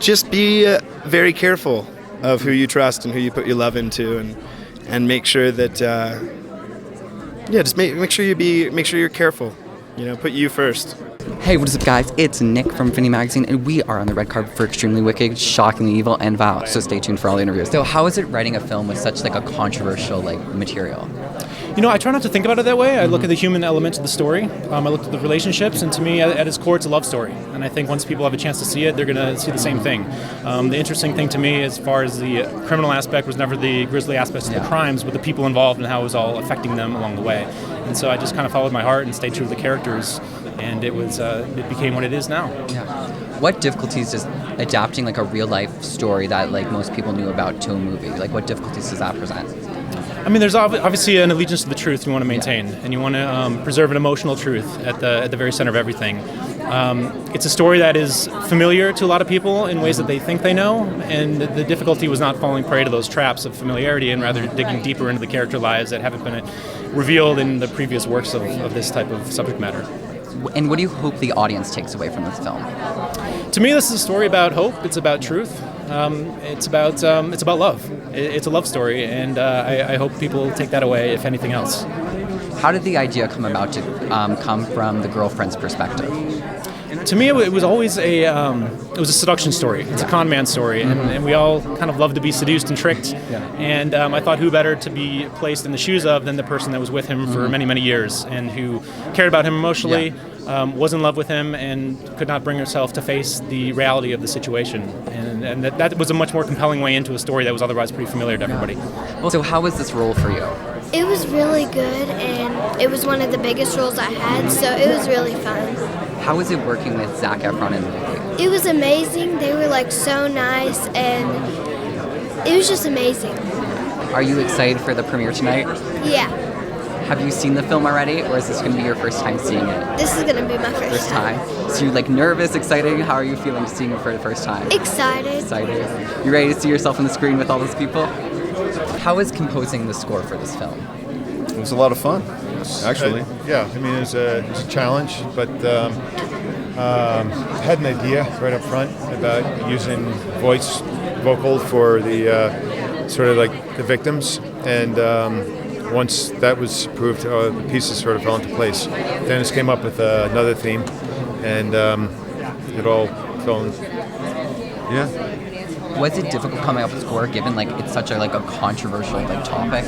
just be very careful of who you trust and who you put your love into, and make sure that just make sure you're careful. Put you first. Hey, what is up, guys? It's Nick from Vinny Magazine, and we are on the red carpet for Extremely Wicked, Shockingly Evil, and Vow. So stay tuned for all the interviews. So, how is it writing a film with such a controversial material? I try not to think about it that way. I look at the human element of the story. I look at the relationships, and to me, at its core, it's a love story. And I think once people have a chance to see it, they're going to see the same thing. The interesting thing to me, as far as the criminal aspect, was never the grisly aspects of the crimes, but the people involved and how it was all affecting them along the way. And so I just kind of followed my heart and stayed true to the characters, and it became what it is now. Yeah. What difficulties does adapting a real life story that most people knew about to a movie? What difficulties does that present? I mean, there's obviously an allegiance to the truth you want to maintain, and you want to preserve an emotional truth at the very center of everything. It's a story that is familiar to a lot of people in ways that they think they know, and the difficulty was not falling prey to those traps of familiarity and rather digging deeper into the character lives that haven't been revealed in the previous works of this type of subject matter. And what do you hope the audience takes away from this film? To me, this is a story about hope. It's about truth. It's about love. It's a love story, and I hope people take that away, if anything else. How did the idea come about to come from the girlfriend's perspective? To me, it was always a seduction story. It's a con man story, and we all kind of love to be seduced and tricked. Yeah. And I thought, who better to be placed in the shoes of than the person that was with him for many, many years, and who cared about him emotionally, was in love with him, and could not bring herself to face the reality of the situation. And that was a much more compelling way into a story that was otherwise pretty familiar to everybody. Well, so how was this role for you? It was really good, and it was one of the biggest roles I had, so it was really fun. How was it working with Zac Efron in the movie? It was amazing. They were so nice, and it was just amazing. Are you excited for the premiere tonight? Yeah. Have you seen the film already, or is this going to be your first time seeing it? This is going to be my first time. So you nervous, excited? How are you feeling seeing it for the first time? Excited. Excited. You ready to see yourself on the screen with all those people? How is composing the score for this film? It was a lot of fun, actually. It was a challenge, but had an idea right up front about using vocal for the sort of the victims, and once that was approved, the pieces sort of fell into place. Dennis came up with another theme, and it all fell in. Yeah. Was it difficult coming up with score, given it's such a controversial topic?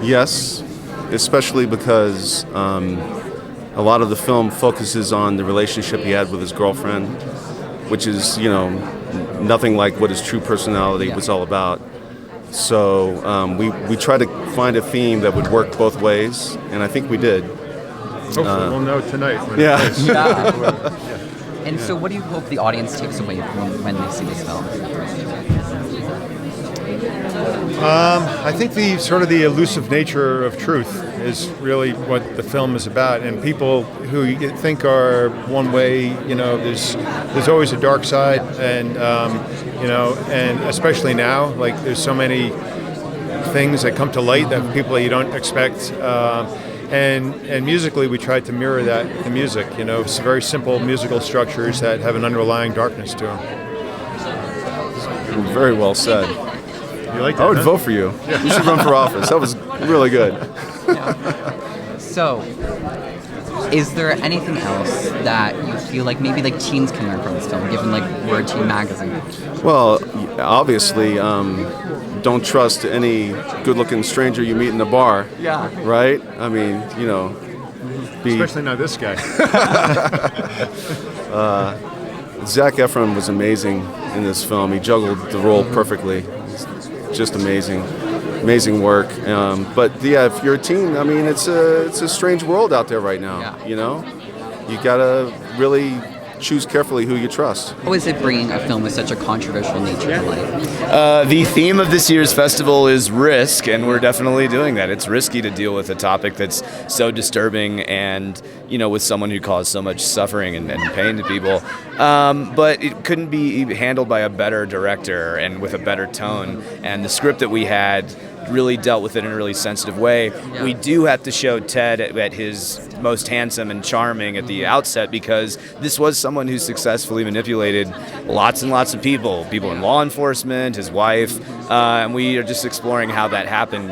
Yes, especially because a lot of the film focuses on the relationship he had with his girlfriend, which is nothing like what his true personality was all about. So we tried to find a theme that would work both ways, and I think we did. Hopefully we'll know tonight. And so what do you hope the audience takes away when they see this film? I think the elusive nature of truth is really what the film is about, and people who you think are one way, there's always a dark side, and and especially now, there's so many things that come to light that people you don't expect. And musically, we tried to mirror that with the music. It's very simple musical structures that have an underlying darkness to them. Very well said. You like that? I would vote for you. Yeah. You should run for office. That was really good. So, is there anything else that you feel maybe teens can learn from this film, given we're a teen magazine? Well, obviously, don't trust any good-looking stranger you meet in the bar. Yeah. Right? I mean, especially not this guy. Zac Efron was amazing in this film. He juggled the role perfectly. Just amazing work. But if you're a teen, I mean, it's a strange world out there right now. Yeah. You gotta really choose carefully who you trust. How is it bringing a film with such a controversial nature to life? The theme of this year's festival is risk, and we're definitely doing that. It's risky to deal with a topic that's so disturbing and, with someone who caused so much suffering and pain to people. But it couldn't be handled by a better director and with a better tone. And the script that we had really dealt with it in a really sensitive way. We do have to show Ted at his most handsome and charming at the outset, because this was someone who successfully manipulated lots and lots of people in law enforcement, his wife, and we are just exploring how that happened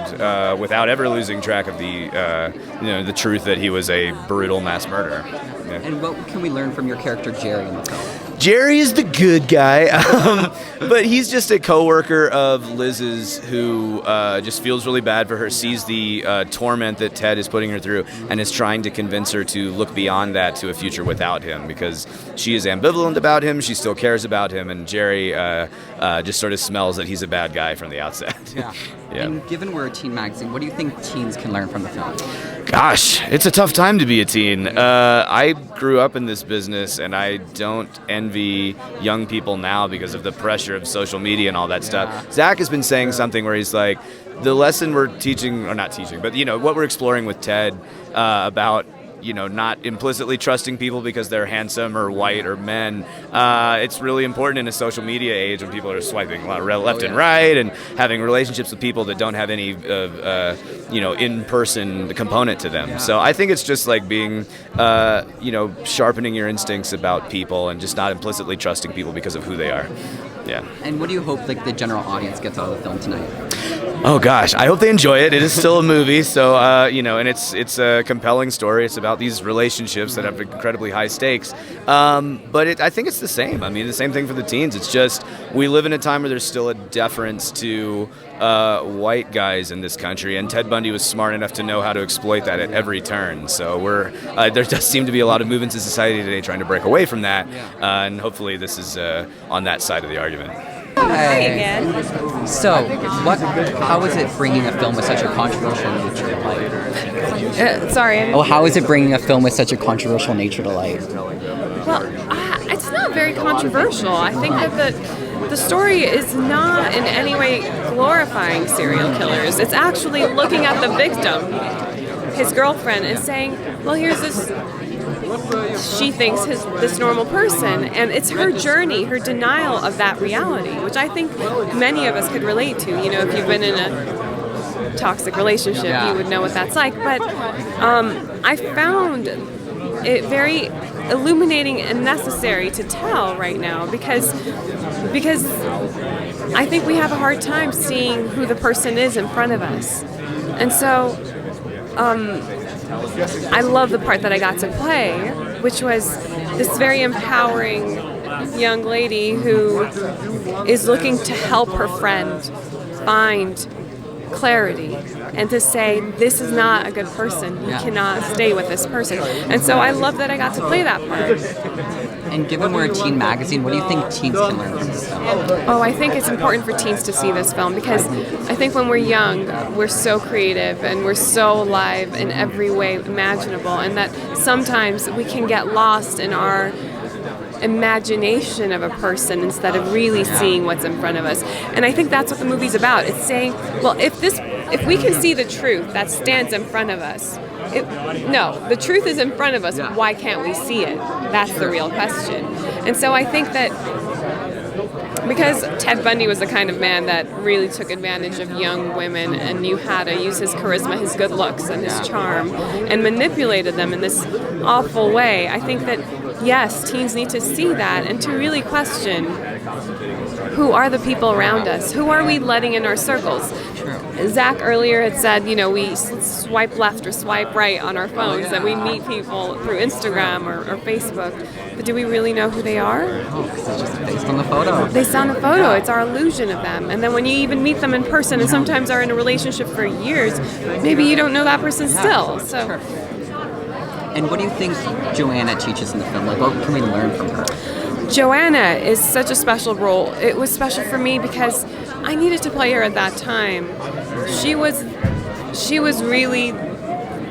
without ever losing track of the truth that he was a brutal mass murderer. Yeah. And what can we learn from your character Jerry in the film? Jerry is the good guy, but he's just a coworker of Liz's who just feels really bad for her, sees the torment that Ted is putting her through, and is trying to convince her to look beyond that to a future without him, because she is ambivalent about him, she still cares about him, and Jerry just sort of smells that he's a bad guy from the outset. Yeah. Yeah. And given we're a teen magazine, what do you think teens can learn from the film? Gosh, it's a tough time to be a teen. I grew up in this business, and I don't envy young people now because of the pressure of social media and all that stuff. Zac has been saying something where he's like, the lesson we're teaching, or not teaching, but what we're exploring with Ted about not implicitly trusting people because they're handsome or white or men. It's really important in a social media age when people are swiping left and right and having relationships with people that don't have any in-person component to them. So I think it's just like being, sharpening your instincts about people and just not implicitly trusting people because of who they are. Yeah. And what do you hope the general audience gets out of the film tonight? Oh gosh, I hope they enjoy it. It is still a movie, so and it's a compelling story. It's about these relationships that have incredibly high stakes. But I think it's the same. I mean, the same thing for the teens. It's just we live in a time where there's still a deference to white guys in this country, and Ted Bundy was smart enough to know how to exploit that at every turn. So there does seem to be a lot of movements in society today trying to break away from that, and hopefully this is on that side of the argument. Hi again. So, how is it bringing a film with such a controversial nature to light? Sorry. Oh, how is it bringing a film with such a controversial nature to light? Well, it's not very controversial. I think that the story is not in any way glorifying serial killers. It's actually looking at the victim, his girlfriend, and saying, well, here's this... She thinks this normal person, and it's her journey, her denial of that reality, which I think many of us could relate to. If you've been in a toxic relationship, you would know what that's like. But I found it very illuminating and necessary to tell right now because I think we have a hard time seeing who the person is in front of us, and so. I love the part that I got to play, which was this very empowering young lady who is looking to help her friend find clarity and to say, this is not a good person. You cannot stay with this person. And so I love that I got to play that part. And given we're a teen magazine, what do you think teens can learn from this film? Oh, I think it's important for teens to see this film because I think when we're young, we're so creative and we're so alive in every way imaginable, and that sometimes we can get lost in our imagination of a person instead of really seeing what's in front of us. And I think that's what the movie's about. It's saying, well, if we can see the truth that stands in front of us, the truth is in front of us. Why can't we see it? That's the real question. And so I think that because Ted Bundy was the kind of man that really took advantage of young women and knew how to use his charisma, his good looks, and his charm, and manipulated them in this awful way, I think that, yes, teens need to see that and to really question who are the people around us? Who are we letting in our circles? Zac earlier had said, we swipe left or swipe right on our phones, and we meet people through Instagram or Facebook. But do we really know who they are? Oh, because it's just based on the photo. Based on the photo. It's our illusion of them. And then when you even meet them in person and sometimes are in a relationship for years, maybe you don't know that person still. So. And what do you think Joanna teaches in the film? What can we learn from her? Joanna is such a special role. It was special for me because I needed to play her at that time. She was really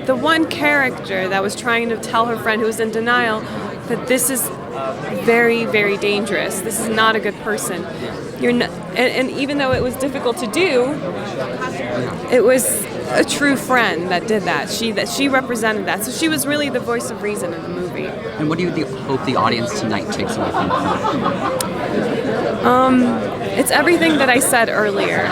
the one character that was trying to tell her friend who was in denial that this is very, very dangerous. This is not a good person. You're not, and even though it was difficult to do, it was a true friend that did that. She represented that. So she was really the voice of reason in the movie. And what do you hope the audience tonight takes away from the film? It's everything that I said earlier.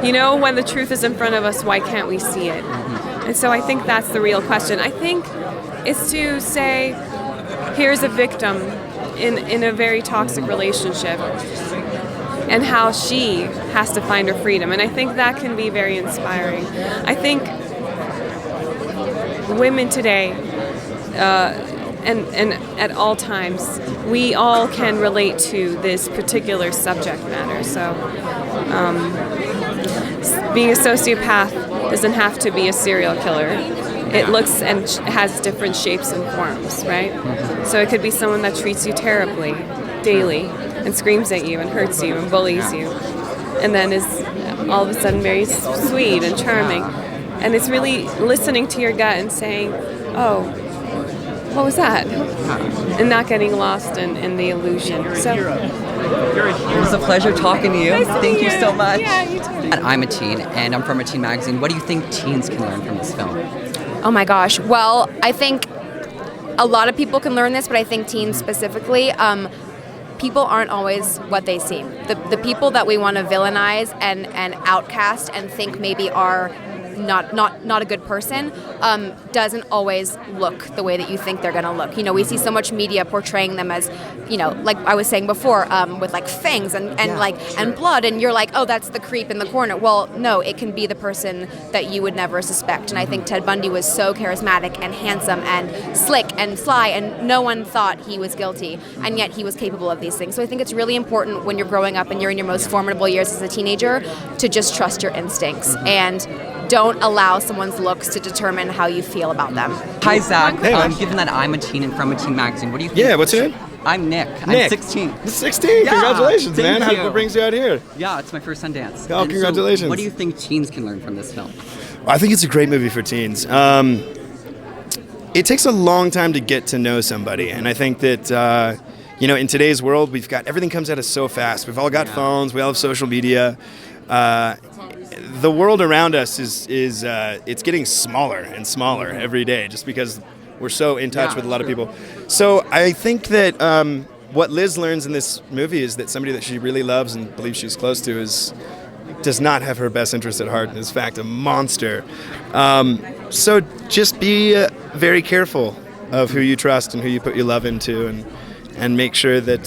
You know, when the truth is in front of us, why can't we see it? And so I think that's the real question. I think it's to say, here's a victim in a very toxic relationship and how she has to find her freedom. And I think that can be very inspiring. I think women today, and at all times, we all can relate to this particular subject matter. So being a sociopath doesn't have to be a serial killer. It looks and has different shapes and forms, right? So it could be someone that treats you terribly daily and screams at you and hurts you and bullies you, and then is all of a sudden very sweet and charming. And it's really listening to your gut and saying, oh, what was that? And not getting lost in the illusion. So It was a pleasure talking to you. Nice to Thank meet you so much. Yeah, you too. And I'm a teen, and I'm from a teen magazine. What do you think teens can learn from this film? Oh my gosh. Well, I think a lot of people can learn this, but I think teens specifically, people aren't always what they seem. The people that we want to villainize and outcast and think maybe are not a good person doesn't always look the way that you think they're going to look. You know, we see so much media portraying them as, you know, like I was saying before, with like fangs and blood, and you're like, oh, that's the creep in the corner. Well, no, it can be the person that you would never suspect. And I think Ted Bundy was so charismatic and handsome and slick and sly, and no one thought he was guilty, and yet he was capable of these things. So I think it's really important when you're growing up and you're in your most formidable years as a teenager to just trust your instincts and don't allow someone's looks to determine how you feel about them. Hi, Zach. Hey, man. Given that I'm a teen and from a teen magazine, what do you think? Yeah, what's your name? I'm Nick. Nick. I'm 16. 16. Yeah, Congratulations, thank man. you. What brings you out here? Yeah, it's my first Sundance. Oh, And so congratulations. what do you think teens can learn from this film? I think it's a great movie for teens. It takes a long time to get to know somebody, and I think that you know, in today's world, we've got everything comes at us so fast. We've all got phones. We all have social media. The world around us is it's getting smaller and smaller every day, just because we're so in touch with a lot of people. So I think that what Liz learns in this movie is that somebody that she really loves and believes she's close to does not have her best interest at heart and is in fact a monster. So just be very careful of who you trust and who you put your love into, and make sure that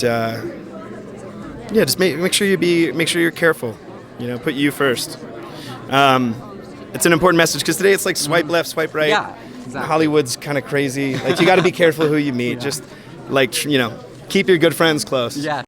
just make sure you're careful. You know, put you first. It's an important message because today it's like swipe left, swipe right. Yeah, exactly. Hollywood's kind of crazy. Like, you got to be careful who you meet. Just like, you know, keep your good friends close. Yeah.